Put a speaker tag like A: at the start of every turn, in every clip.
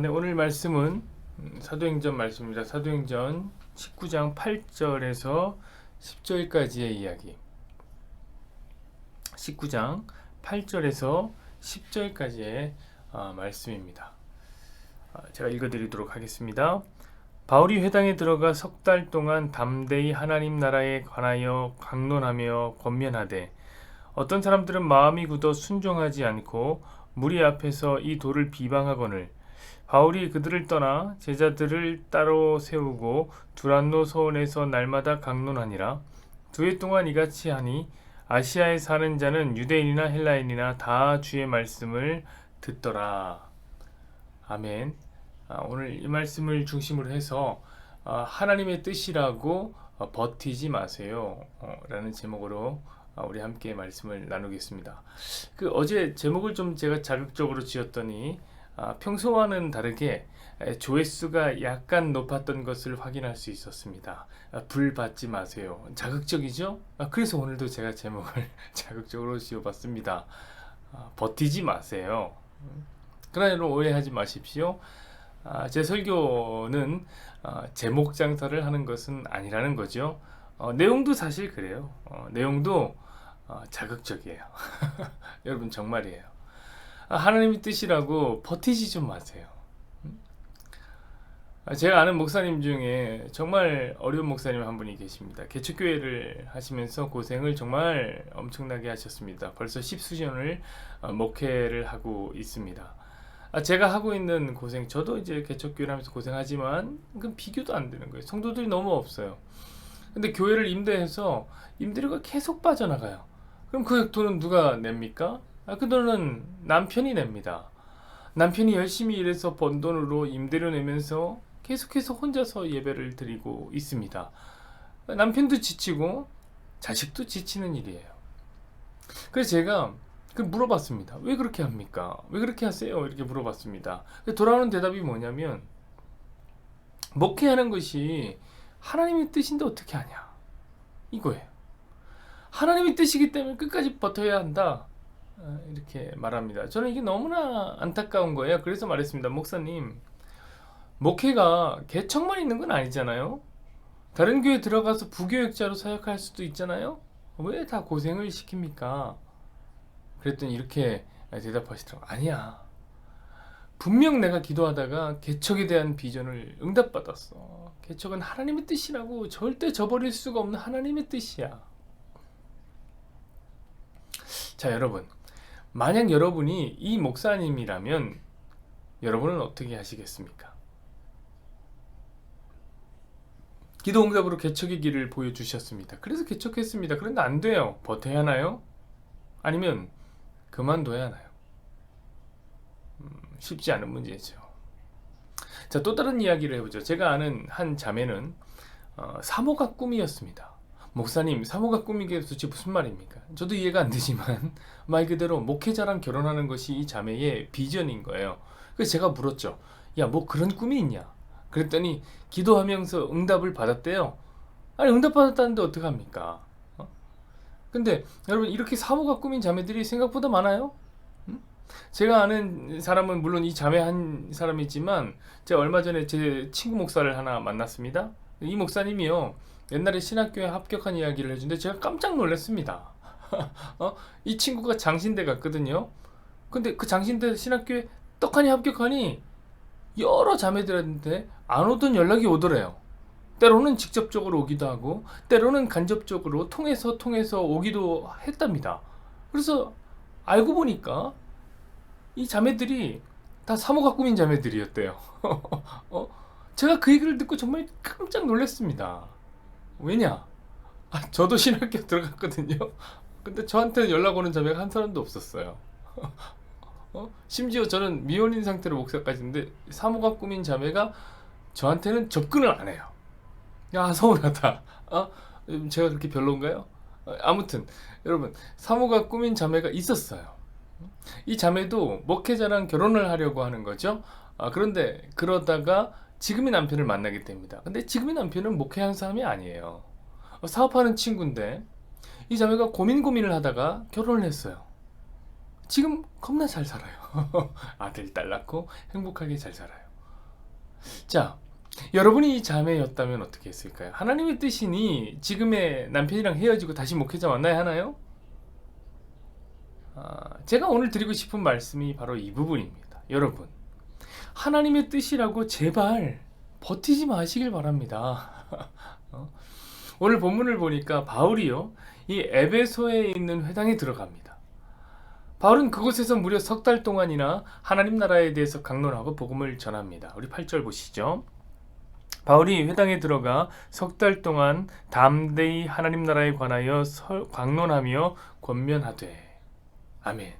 A: 네, 오늘 말씀은 사도행전 말씀입니다. 사도행전 19장 8절에서 10절까지의 이야기. 19장 8절에서 10절까지의 말씀입니다. 제가 읽어드리도록 하겠습니다. 바울이 회당에 들어가 석 달 동안 담대히 하나님 나라에 관하여 강론하며 권면하되 어떤 사람들은 마음이 굳어 순종하지 않고 무리 앞에서 이 도를 비방하거늘 바울이 그들을 떠나 제자들을 따로 세우고 두란노 서원에서 날마다 강론하니라. 2해 동안 이같이 하니 아시아에 사는 자는 유대인이나 헬라인이나 다 주의 말씀을 듣더라. 아멘. 오늘 이 말씀을 중심으로 해서 하나님의 뜻이라고 버티지 마세요 라는 제목으로 우리 함께 말씀을 나누겠습니다. 어제 제목을 좀 제가 자극적으로 지었더니 평소와는 다르게 조회수가 약간 높았던 것을 확인할 수 있었습니다. 불 받지 마세요. 자극적이죠? 그래서 오늘도 제가 제목을 자극적으로 지어봤습니다. 버티지 마세요. 그러나 여러분 오해하지 마십시오. 제 설교는 제목 장사를 하는 것은 아니라는 거죠. 내용도 사실 그래요. 내용도 자극적이에요. 여러분 정말이에요. 하나님의 뜻이라고 버티지 좀 마세요. 제가 아는 목사님 중에 정말 어려운 목사님 한 분이 계십니다. 개척교회를 하시면서 고생을 정말 엄청나게 하셨습니다. 벌써 10수년을 목회를 하고 있습니다. 제가 하고 있는 고생, 저도 이제 개척교회를 하면서 고생하지만 그건 비교도 안 되는 거예요. 성도들이 너무 없어요. 근데 교회를 임대해서 임대료가 계속 빠져나가요. 그럼 그 돈은 누가 냅니까? 그 돈은 남편이 냅니다. 남편이 열심히 일해서 번 돈으로 임대료 내면서 계속해서 혼자서 예배를 드리고 있습니다. 남편도 지치고 자식도 지치는 일이에요. 그래서 제가 물어봤습니다. 왜 그렇게 합니까? 왜 그렇게 하세요? 이렇게 물어봤습니다. 돌아오는 대답이 뭐냐면 목회하는 것이 하나님의 뜻인데 어떻게 하냐? 이거예요. 하나님의 뜻이기 때문에 끝까지 버텨야 한다. 이렇게 말합니다. 저는 이게 너무나 안타까운 거예요. 그래서 말했습니다. 목사님, 목회가 개척만 있는 건 아니잖아요. 다른 교회 들어가서 부교역자로 사역할 수도 있잖아요. 왜 다 고생을 시킵니까? 그랬더니 이렇게 대답하시더라고요. 아니야. 분명 내가 기도하다가 개척에 대한 비전을 응답받았어. 개척은 하나님의 뜻이라고. 절대 저버릴 수가 없는 하나님의 뜻이야. 자, 여러분, 만약 여러분이 이 목사님이라면 여러분은 어떻게 하시겠습니까? 기도 응답으로 개척의 길을 보여주셨습니다. 그래서 개척했습니다. 그런데 안 돼요. 버텨야 하나요? 아니면 그만둬야 하나요? 쉽지 않은 문제죠. 자, 또 다른 이야기를 해보죠. 제가 아는 한 자매는 사모가 꿈이었습니다. 목사님, 사모가 꿈이게 도대체 무슨 말입니까? 저도 이해가 안 되지만 말 그대로 목회자랑 결혼하는 것이 이 자매의 비전인 거예요. 그래서 제가 물었죠. 야, 뭐 그런 꿈이 있냐? 그랬더니 기도하면서 응답을 받았대요. 아니, 응답 받았다는데 어떡합니까? 근데 여러분, 이렇게 사모가 꿈인 자매들이 생각보다 많아요. 제가 아는 사람은 물론 이 자매 한 사람이지만 제가 얼마 전에 제 친구 목사를 하나 만났습니다. 이 목사님이요, 옛날에 신학교에 합격한 이야기를 해주는데 제가 깜짝 놀랐습니다. 이 친구가 장신대 갔거든요. 근데 그 장신대 신학교에 떡하니 합격하니 여러 자매들한테 안 오던 연락이 오더래요. 때로는 직접적으로 오기도 하고 때로는 간접적으로 통해서 오기도 했답니다. 그래서 알고 보니까 이 자매들이 다 사모가 꿈인 자매들이었대요. 제가 그 얘기를 듣고 정말 깜짝 놀랐습니다. 왜냐? 저도 신학교 들어갔거든요. 근데 저한테 연락 오는 자매가 한 사람도 없었어요. 심지어 저는 미혼인 상태로 목사까지인데 사모가 꿈인 자매가 저한테는 접근을 안 해요. 야, 서운하다. 제가 그렇게 별론가요? 아무튼 여러분, 사모가 꿈인 자매가 있었어요. 이 자매도 목회자랑 결혼을 하려고 하는 거죠. 그런데 그러다가 지금의 남편을 만나게 됩니다. 근데 지금의 남편은 목회하는 사람이 아니에요. 사업하는 친구인데 이 자매가 고민을 하다가 결혼을 했어요. 지금 겁나 잘 살아요. 아들, 딸 낳고 행복하게 잘 살아요. 자, 여러분이 이 자매였다면 어떻게 했을까요? 하나님의 뜻이니 지금의 남편이랑 헤어지고 다시 목회자 만나야 하나요? 제가 오늘 드리고 싶은 말씀이 바로 이 부분입니다. 여러분, 하나님의 뜻이라고 제발 버티지 마시길 바랍니다. 오늘 본문을 보니까 바울이요, 이 에베소에 있는 회당에 들어갑니다. 바울은 그곳에서 무려 석 달 동안이나 하나님 나라에 대해서 강론하고 복음을 전합니다. 우리 8절 보시죠. 바울이 회당에 들어가 석 달 동안 담대히 하나님 나라에 관하여 강론하며 권면하되. 아멘.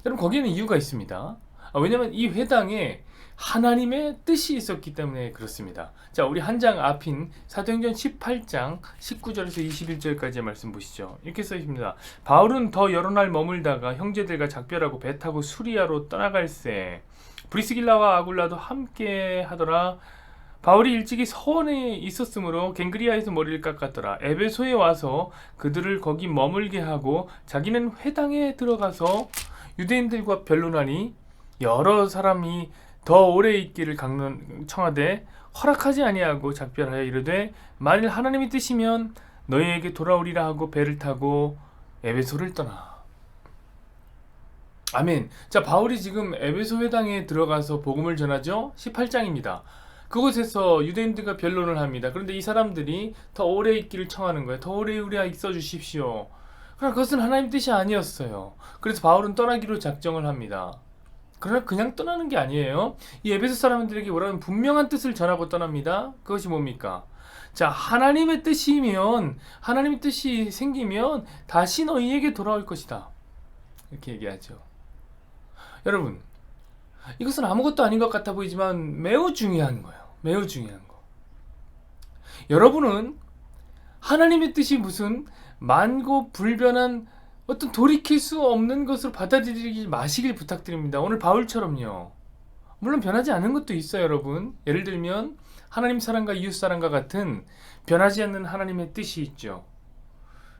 A: 여러분, 거기에는 이유가 있습니다. 왜냐하면 이 회당에 하나님의 뜻이 있었기 때문에 그렇습니다. 자, 우리 한 장 앞인 사도행전 18장 19절에서 21절까지의 말씀 보시죠. 이렇게 써 있습니다. 바울은 더 여러 날 머물다가 형제들과 작별하고 배 타고 수리아로 떠나갈새 브리스길라와 아굴라도 함께 하더라. 바울이 일찍이 서원에 있었으므로 갱그리아에서 머리를 깎았더라. 에베소에 와서 그들을 거기 머물게 하고 자기는 회당에 들어가서 유대인들과 변론하니 여러 사람이 더 오래 있기를 청하되 허락하지 아니하고 작별하여 이르되 만일 하나님이 뜻이면 너희에게 돌아오리라 하고 배를 타고 에베소를 떠나. 아멘. 자, 바울이 지금 에베소 회당에 들어가서 복음을 전하죠. 18장입니다. 그곳에서 유대인들과 변론을 합니다. 그런데 이 사람들이 더 오래 있기를 청하는 거예요. 더 오래 우리와 있어 주십시오. 그러나 그것은 하나님 뜻이 아니었어요. 그래서 바울은 떠나기로 작정을 합니다. 그러나 그냥 떠나는 게 아니에요. 이 에베소 사람들에게 뭐라면 분명한 뜻을 전하고 떠납니다. 그것이 뭡니까? 자, 하나님의 뜻이면, 하나님의 뜻이 생기면 다시 너희에게 돌아올 것이다. 이렇게 얘기하죠. 여러분, 이것은 아무것도 아닌 것 같아 보이지만 매우 중요한 거예요. 매우 중요한 거. 여러분은 하나님의 뜻이 무슨 만고 불변한 어떤 돌이킬 수 없는 것으로 받아들이지 마시길 부탁드립니다. 오늘 바울처럼요. 물론 변하지 않는 것도 있어요, 여러분. 예를 들면 하나님 사랑과 이웃 사랑과 같은 변하지 않는 하나님의 뜻이 있죠.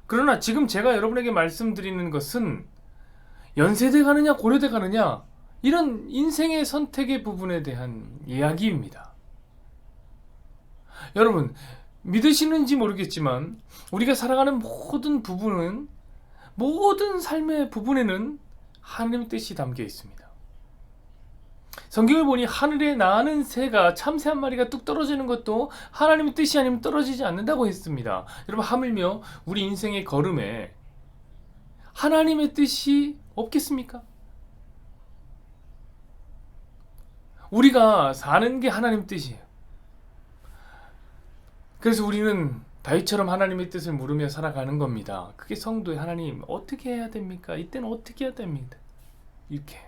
A: 그러나 지금 제가 여러분에게 말씀드리는 것은 연세대 가느냐 고려대 가느냐 이런 인생의 선택의 부분에 대한 이야기입니다. 여러분, 믿으시는지 모르겠지만 우리가 살아가는 모든 부분은, 모든 삶의 부분에는 하나님의 뜻이 담겨 있습니다. 성경을 보니 하늘에 나는 새가, 참새 한 마리가 뚝 떨어지는 것도 하나님의 뜻이 아니면 떨어지지 않는다고 했습니다. 여러분, 하물며 우리 인생의 걸음에 하나님의 뜻이 없겠습니까? 우리가 사는 게 하나님 뜻이에요. 그래서 우리는 다윗처럼 하나님의 뜻을 물으며 살아가는 겁니다. 그게 성도의 하나님 어떻게 해야 됩니까? 이때는 어떻게 해야 됩니다. 이렇게.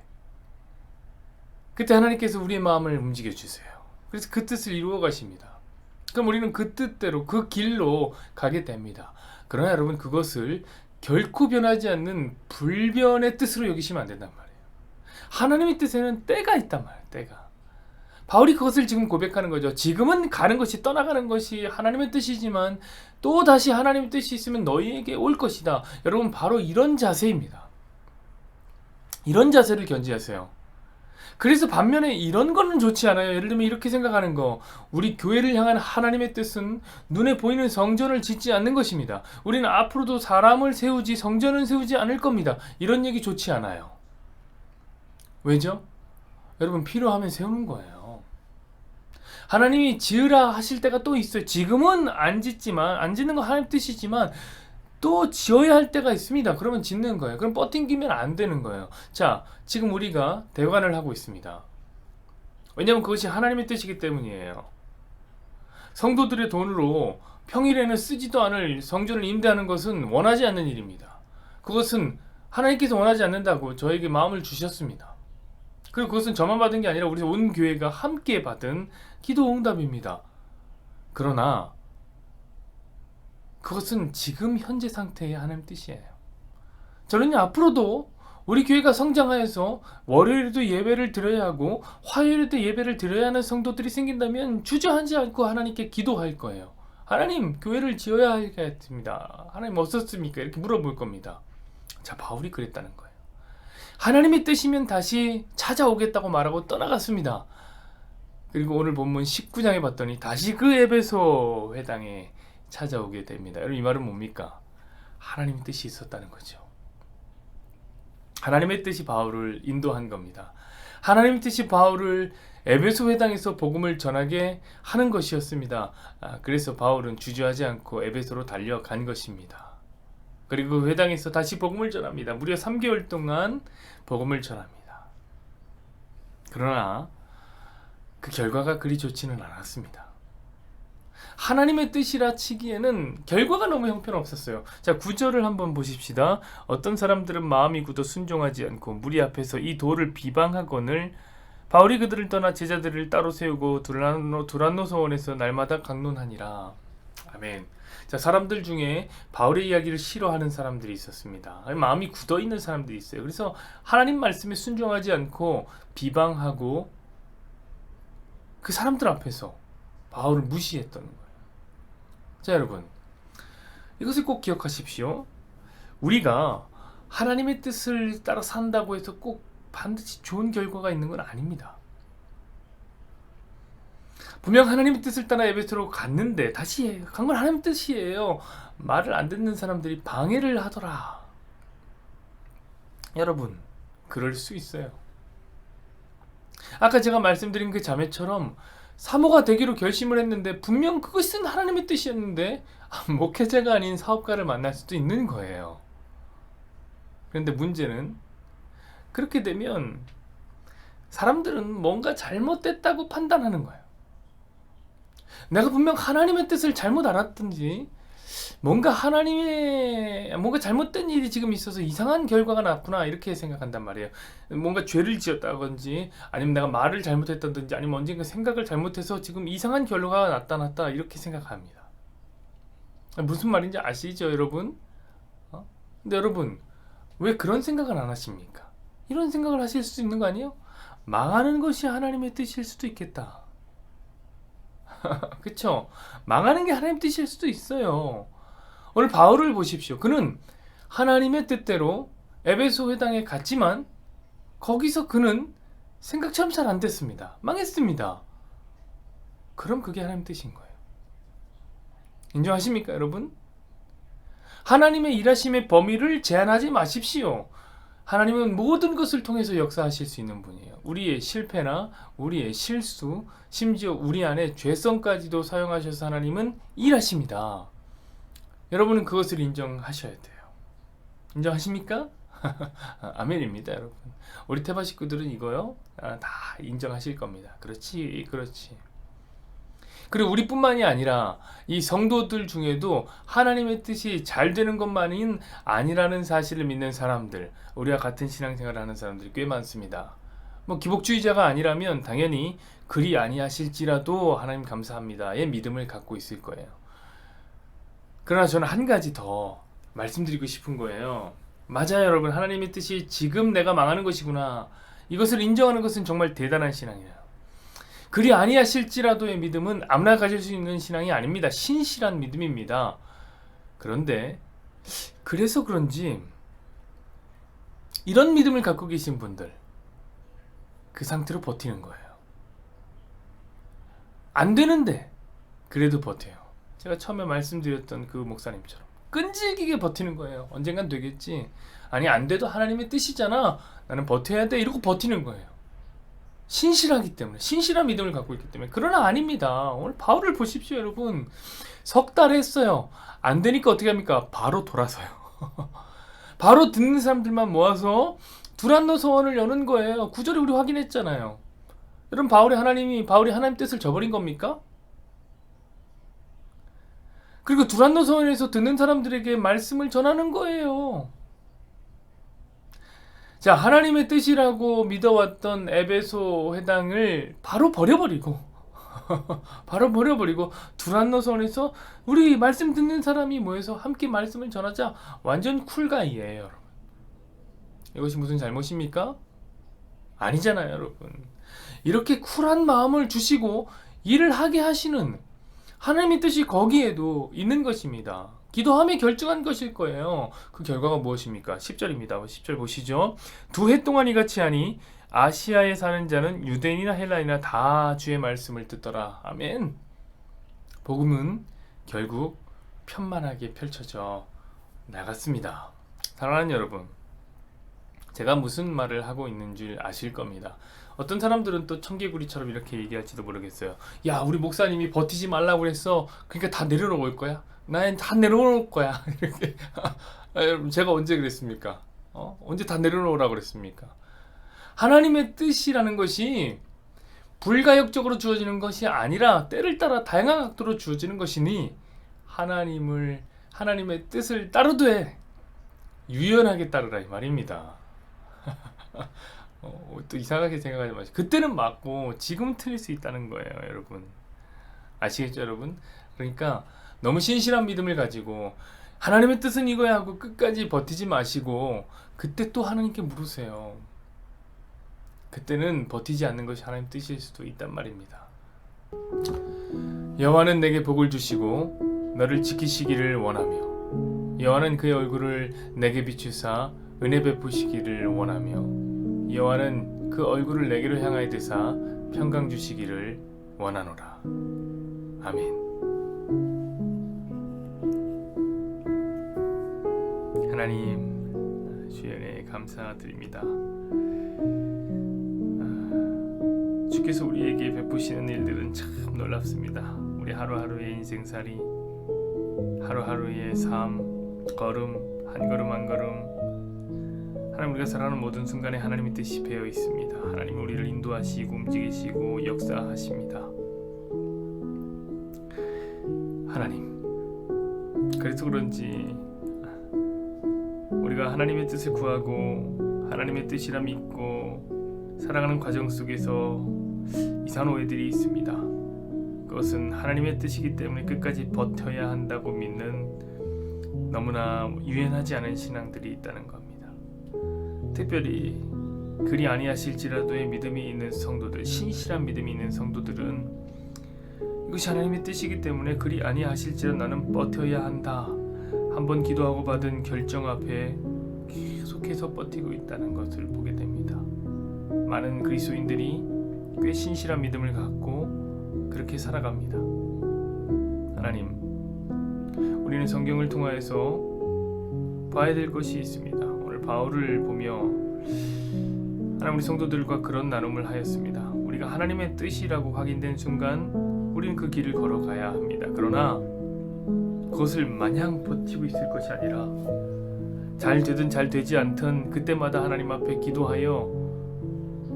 A: 그때 하나님께서 우리의 마음을 움직여 주세요. 그래서 그 뜻을 이루어 가십니다. 그럼 우리는 그 뜻대로 그 길로 가게 됩니다. 그러나 여러분, 그것을 결코 변하지 않는 불변의 뜻으로 여기시면 안 된단 말이에요. 하나님의 뜻에는 때가 있단 말이에요. 때가. 바울이 그것을 지금 고백하는 거죠. 지금은 가는 것이, 떠나가는 것이 하나님의 뜻이지만 또 다시 하나님의 뜻이 있으면 너희에게 올 것이다. 여러분, 바로 이런 자세입니다. 이런 자세를 견지하세요. 그래서 반면에 이런 거는 좋지 않아요. 예를 들면 이렇게 생각하는 거, 우리 교회를 향한 하나님의 뜻은 눈에 보이는 성전을 짓지 않는 것입니다. 우리는 앞으로도 사람을 세우지 성전은 세우지 않을 겁니다. 이런 얘기 좋지 않아요. 왜죠? 여러분, 필요하면 세우는 거예요. 하나님이 지으라 하실 때가 또 있어요. 지금은 안 짓지만, 안 짓는 건 하나님 뜻이지만 또 지어야 할 때가 있습니다. 그러면 짓는 거예요. 그럼 뻗팅기면 안 되는 거예요. 자, 지금 우리가 대관을 하고 있습니다. 왜냐하면 그것이 하나님의 뜻이기 때문이에요. 성도들의 돈으로 평일에는 쓰지도 않을 성전을 임대하는 것은 원하지 않는 일입니다. 그것은 하나님께서 원하지 않는다고 저에게 마음을 주셨습니다. 그리고 그것은 저만 받은 게 아니라 우리 온 교회가 함께 받은 기도 응답입니다. 그러나 그것은 지금 현재 상태의 하나님 뜻이에요. 저는요, 앞으로도 우리 교회가 성장하여서 월요일에도 예배를 드려야 하고 화요일에도 예배를 드려야 하는 성도들이 생긴다면 주저하지 않고 하나님께 기도할 거예요. 하나님, 교회를 지어야 하겠습니다. 하나님 어떻습니까? 이렇게 물어볼 겁니다. 자, 바울이 그랬다는 거예요. 하나님의 뜻이면 다시 찾아오겠다고 말하고 떠나갔습니다. 그리고 오늘 본문 19장에 봤더니 다시 그 에베소 회당에 찾아오게 됩니다. 여러분, 이 말은 뭡니까? 하나님의 뜻이 있었다는 거죠. 하나님의 뜻이 바울을 인도한 겁니다. 하나님의 뜻이 바울을 에베소 회당에서 복음을 전하게 하는 것이었습니다. 그래서 바울은 주저하지 않고 에베소로 달려간 것입니다. 그리고 그 회당에서 다시 복음을 전합니다. 무려 3개월 동안 복음을 전합니다. 그러나 그 결과가 그리 좋지는 않았습니다. 하나님의 뜻이라 치기에는 결과가 너무 형편없었어요. 자, 9절을 한번 보십시다. 어떤 사람들은 마음이 굳어 순종하지 않고 무리 앞에서 이 도를 비방하거늘 바울이 그들을 떠나 제자들을 따로 세우고 두란노 서원에서 날마다 강론하니라. 아멘. 자, 사람들 중에 바울의 이야기를 싫어하는 사람들이 있었습니다. 마음이 굳어 있는 사람들이 있어요. 그래서 하나님 말씀에 순종하지 않고 비방하고 그 사람들 앞에서 바울을 무시했던 거예요. 자, 여러분, 이것을 꼭 기억하십시오. 우리가 하나님의 뜻을 따라 산다고 해서 꼭 반드시 좋은 결과가 있는 건 아닙니다. 분명 하나님의 뜻을 따라 에베소로 갔는데 다시 간 건 하나님의 뜻이에요. 말을 안 듣는 사람들이 방해를 하더라. 여러분, 그럴 수 있어요. 아까 제가 말씀드린 그 자매처럼 사모가 되기로 결심을 했는데 분명 그것은 하나님의 뜻이었는데 목회자가 아닌 사업가를 만날 수도 있는 거예요. 그런데 문제는 그렇게 되면 사람들은 뭔가 잘못됐다고 판단하는 거예요. 내가 분명 하나님의 뜻을 잘못 알았든지 뭔가 잘못된 일이 지금 있어서 이상한 결과가 났구나 이렇게 생각한단 말이에요. 뭔가 죄를 지었다든지 아니면 내가 말을 잘못했다든지 아니면 언젠가 생각을 잘못해서 지금 이상한 결과가 나타났다 이렇게 생각합니다. 무슨 말인지 아시죠, 여러분? 근데 여러분, 왜 그런 생각을 안 하십니까? 이런 생각을 하실 수 있는 거 아니에요? 망하는 것이 하나님의 뜻일 수도 있겠다. 그쵸? 망하는 게 하나님의 뜻일 수도 있어요. 오늘 바울을 보십시오. 그는 하나님의 뜻대로 에베소 회당에 갔지만 거기서 그는 생각처럼 잘 안 됐습니다. 망했습니다. 그럼 그게 하나님의 뜻인 거예요. 인정하십니까, 여러분? 하나님의 일하심의 범위를 제한하지 마십시오. 하나님은 모든 것을 통해서 역사하실 수 있는 분이에요. 우리의 실패나 우리의 실수, 심지어 우리 안에 죄성까지도 사용하셔서 하나님은 일하십니다. 여러분은 그것을 인정하셔야 돼요. 인정하십니까? 아멘입니다, 여러분. 우리 태바 식구들은 이거요, 다 인정하실 겁니다. 그렇지, 그렇지. 그리고 우리뿐만이 아니라 이 성도들 중에도 하나님의 뜻이 잘 되는 것만은 아니라는 사실을 믿는 사람들, 우리와 같은 신앙생활을 하는 사람들이 꽤 많습니다. 기복주의자가 아니라면 당연히 그리 아니하실지라도 하나님 감사합니다의 믿음을 갖고 있을 거예요. 그러나 저는 한 가지 더 말씀드리고 싶은 거예요. 맞아요, 여러분. 하나님의 뜻이 지금 내가 망하는 것이구나. 이것을 인정하는 것은 정말 대단한 신앙이에요. 그리 아니하실지라도의 믿음은 아무나 가질 수 있는 신앙이 아닙니다. 신실한 믿음입니다. 그런데 그래서 그런지 이런 믿음을 갖고 계신 분들, 그 상태로 버티는 거예요. 안 되는데 그래도 버텨요. 제가 처음에 말씀드렸던 그 목사님처럼 끈질기게 버티는 거예요. 언젠간 되겠지. 아니, 안 돼도 하나님의 뜻이잖아. 나는 버텨야 돼. 이러고 버티는 거예요. 신실하기 때문에, 신실한 믿음을 갖고 있기 때문에. 그러나 아닙니다. 오늘 바울을 보십시오, 여러분. 석 달 했어요. 안 되니까 어떻게 합니까? 바로 돌아서요. 바로 듣는 사람들만 모아서 두란노 서원을 여는 거예요. 9절에 우리 확인했잖아요. 여러분, 바울이 하나님 뜻을 저버린 겁니까? 그리고 두란노 서원에서 듣는 사람들에게 말씀을 전하는 거예요. 자, 하나님의 뜻이라고 믿어왔던 에베소 회당을 바로 버려버리고 두란노 서원에서 우리 말씀 듣는 사람이 모여서 함께 말씀을 전하자. 완전 쿨가이예요, 여러분. 이것이 무슨 잘못입니까? 아니잖아요, 여러분. 이렇게 쿨한 마음을 주시고 일을 하게 하시는 하나님의 뜻이 거기에도 있는 것입니다. 기도함에 결정한 것일 거예요. 그 결과가 무엇입니까? 10절입니다. 10절 보시죠. 2해 동안 이같이 하니 아시아에 사는 자는 유대인이나 헬라인이나 다 주의 말씀을 듣더라. 아멘. 복음은 결국 편만하게 펼쳐져 나갔습니다. 사랑하는 여러분, 제가 무슨 말을 하고 있는 줄 아실 겁니다. 어떤 사람들은 또 청개구리처럼 이렇게 얘기할지도 모르겠어요. 야, 우리 목사님이 버티지 말라고 그랬어. 그러니까 다 내려놓을 거야. 난 다 내려놓을 거야. 이렇게. 여러분, 제가 언제 그랬습니까? 언제 다 내려놓으라고 그랬습니까? 하나님의 뜻이라는 것이 불가역적으로 주어지는 것이 아니라 때를 따라 다양한 각도로 주어지는 것이니 하나님의 뜻을 따르되 유연하게 따르라 이 말입니다. 또 이상하게 생각하지 마시고, 그때는 맞고 지금은 틀릴 수 있다는 거예요, 여러분. 아시겠죠, 여러분? 그러니까 너무 신실한 믿음을 가지고 하나님의 뜻은 이거야 하고 끝까지 버티지 마시고 그때 또 하나님께 물으세요. 그때는 버티지 않는 것이 하나님 뜻일 수도 있단 말입니다. 여호와는 내게 복을 주시고 너를 지키시기를 원하며 여호와는 그의 얼굴을 내게 비추사 은혜 베푸시기를 원하며 여호와는 그 얼굴을 내게로 향하여 드사 평강 주시기를 원하노라. 아멘. 하나님, 주의 은혜에 감사드립니다. 주께서 우리에게 베푸시는 일들은 참 놀랍습니다. 우리 하루하루의 인생살이, 하루하루의 삶, 걸음, 한 걸음 한 걸음, 하나님, 우리가 살아가는 모든 순간에 하나님의 뜻이 배어 있습니다. 하나님, 우리를 인도하시고 움직이시고 역사하십니다. 하나님, 그래서 그런지 우리가 하나님의 뜻을 구하고 하나님의 뜻이라 믿고 살아가는 과정 속에서 이상한 오해들이 있습니다. 그것은 하나님의 뜻이기 때문에 끝까지 버텨야 한다고 믿는 너무나 유연하지 않은 신앙들이 있다는 겁니다. 특별히 그리 아니하실지라도의 믿음이 있는 성도들, 신실한 믿음이 있는 성도들은 이것이 하나님의 뜻이기 때문에 그리 아니하실지라도 나는 버텨야 한다. 한번 기도하고 받은 결정 앞에 계속해서 버티고 있다는 것을 보게 됩니다. 많은 그리스도인들이 꽤 신실한 믿음을 갖고 그렇게 살아갑니다. 하나님, 우리는 성경을 통하여서 봐야 될 것이 있습니다. 오늘 바울을 보며 하나님, 우리 성도들과 그런 나눔을 하였습니다. 우리가 하나님의 뜻이라고 확인된 순간 우리는 그 길을 걸어가야 합니다. 그러나 그것을 마냥 버티고 있을 것이 아니라 잘 되든 잘 되지 않든 그때마다 하나님 앞에 기도하여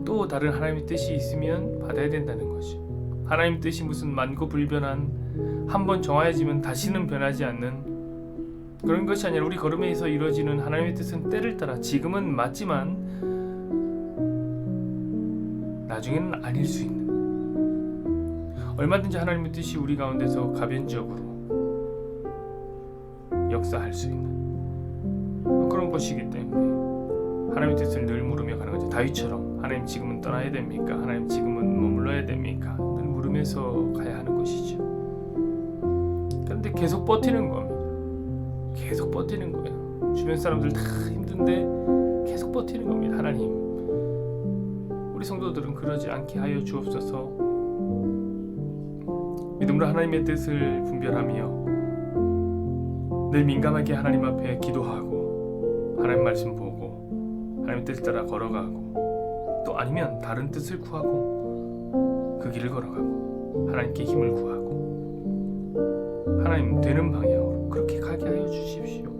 A: 또 다른 하나님의 뜻이 있으면 받아야 된다는 것이, 하나님 뜻이 무슨 만고불변한 한번 정하여지면 다시는 변하지 않는 그런 것이 아니라 우리 걸음에서 이루어지는 하나님의 뜻은 때를 따라 지금은 맞지만 나중에는 아닐 수 있는, 얼마든지 하나님의 뜻이 우리 가운데서 가변적으로 역사할 수 있는 그런 것이기 때문에 하나님의 뜻을 늘 물으며 가는 거죠. 다윗처럼 하나님 지금은 떠나야 됩니까? 하나님 지금은 머물러야 됩니까? 늘 물으면서 가야 하는 것이죠. 그런데 계속 버티는 겁니다. 계속 버티는 거예요. 주변 사람들 다 힘든데 계속 버티는 겁니다. 하나님, 우리 성도들은 그러지 않게 하여 주옵소서. 믿음으로 하나님의 뜻을 분별하며 늘 민감하게 하나님 앞에 기도하고 하나님 말씀 보고 하나님의 뜻을 따라 걸어가고, 또 아니면 다른 뜻을 구하고 그 길을 걸어가고 하나님께 힘을 구하고 하나님 되는 방향으로 그렇게 가게 하여 주십시오.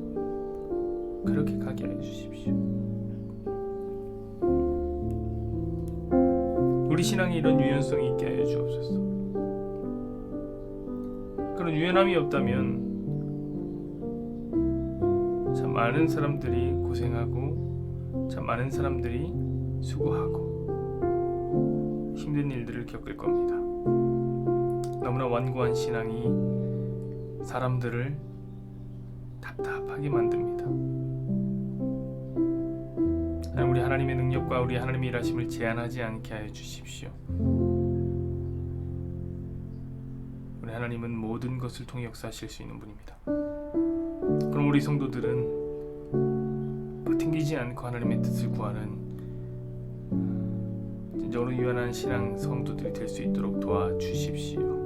A: 그렇게 가게 하여 주십시오. 우리 신앙에 이런 유연성이 있게 하여 주옵소서. 그런 유연함이 없다면 참 많은 사람들이 고생하고 참 많은 사람들이 수고하고 힘든 일들을 겪을 겁니다. 너무나 완고한 신앙이 사람들을 답답하게 만듭니다. 우리 하나님의 능력과 우리 하나님의 일하심을 제한하지 않게 하여 주십시오. 우리 하나님은 모든 것을 통해 역사하실 수 있는 분입니다. 그럼 우리 성도들은 튕기지 않고 하나님의 뜻을 구하는 진정으로 유연한 신앙 성도들이 될 수 있도록 도와주십시오.